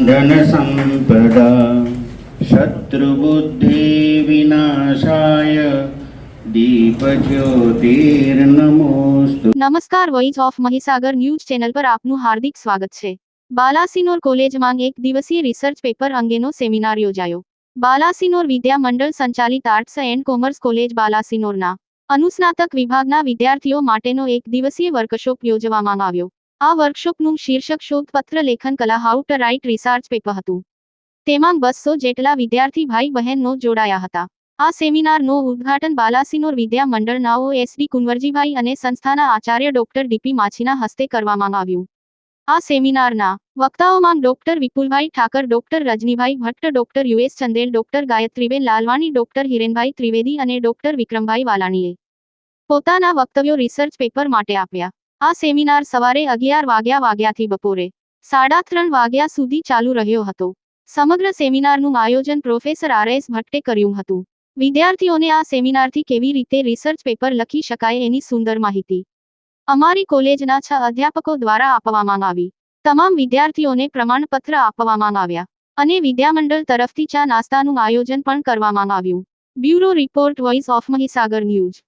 धन संपदा शत्रुबुद्धि विनाशाय दीपज्योतिर्नमोस्तु। नमस्कार, voice of Mahisagar news channel पर आपનું હાર્દિક સ્વાગત છે। બાલાસિનોર કોલેજમાં એક દિવસીય રિસર્ચ પેપર અંગેનો સેમિનાર યોજાયો। બાલાસિનોર વિદ્યા મંડળ સંચાલિત આર્ટ્સ એન્ડ કોમર્સ કોલેજ બાલાસિનોરના અનુસ્નાતક વિભાગના વિદ્યાર્થીઓ માટેનો એક દિવસીય વર્કશોપ યોજવામાં આવ્યો। આ વર્કશોપનું શીર્ષક શોધપત્ર લેખન કલા how to write research paper હતું। તેમાં 200 જેટલા વિદ્યાર્થી ભાઈ બહેનો જોડાયા હતા। આ સેમિનારનું ઉદ્ઘાટન બાલાસિનોર વિદ્યા મંડળના ઓએસડી કુંવરજીભાઈ અને સંસ્થાના આચાર્ય ડોક્ટર ડીપી માછીના હસ્તે કરવામાં આવ્યું। આ સેમિનારના વક્તાઓમાં doctor Vipulbhai Thakar, doctor Rajnibhai Bhatt, doctor US Chandel, doctor Gayatriben Lalwani, doctor Hirenbhai Trivedi અને ડોક્ટર વિક્રમભાઈ વાલાણીએ પોતાના વક્તવ્યો રિસર્ચ પેપર માટે આપ્યા। આ સેમિનાર સવારે 11 વાગ્યાથી બપોરે 3:30 વાગ્યા સુધી ચાલુ રહ્યો હતો। સમગ્ર સેમિનારનું આયોજન પ્રોફેસર આરએસ ભટ્ટે કર્યું હતું। વિદ્યાર્થીઓને આ સેમિનારથી કેવી રીતે રિસર્ચ પેપર લખી શકાય એની સુંદર માહિતી અમારી કોલેજના 6 અધ્યાપકો દ્વારા આપવામાં આવી। તમામ વિદ્યાર્થીઓને પ્રમાણપત્ર આપવામાં આવ્યા અને વિદ્યામંડળ તરફથી ચા નાસ્તાનું આયોજન પણ કરવામાં આવ્યું। Bureau report, voice of Mahisagar news.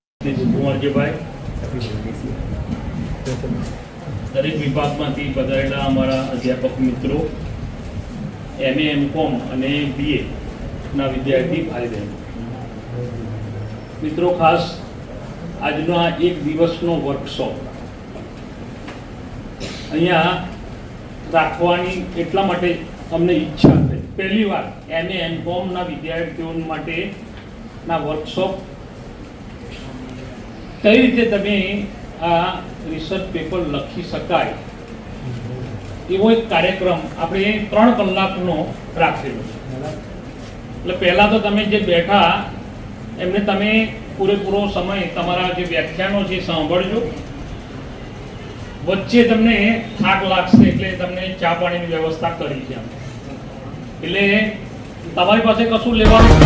દરેક વિભાગમાંથી પધારેલા અમારા અધ્યાપક મિત્રો, MA MCom અને BA ના વિદ્યાર્થી ભાઈ બહેનો મિત્રો, ખાસ આજનો આ એક દિવસનો વર્કશોપ અહીંયા રાખવાની એટલા માટે અમને ઈચ્છા થઈ। પહેલી વાર MA MCom ના વિદ્યાર્થીઓ માટેના વર્કશોપ કઈ રીતે તમે આ રિસર્ચ પેપર લખી શકાય એવો એક કાર્યક્રમ આપણે 3 કલાકનો રાખેલો છે। એટલે પહેલાં તો તમે જે બેઠા એમને તમે પૂરેપૂરો સમય તમારા જે વ્યાખ્યાનો છે સાંભળજો। વચ્ચે તમને થાક લાગશે એટલે તમને ચા પાણીની વ્યવસ્થા કરી છે। એટલે તમારી પાસે કશું લેવાનું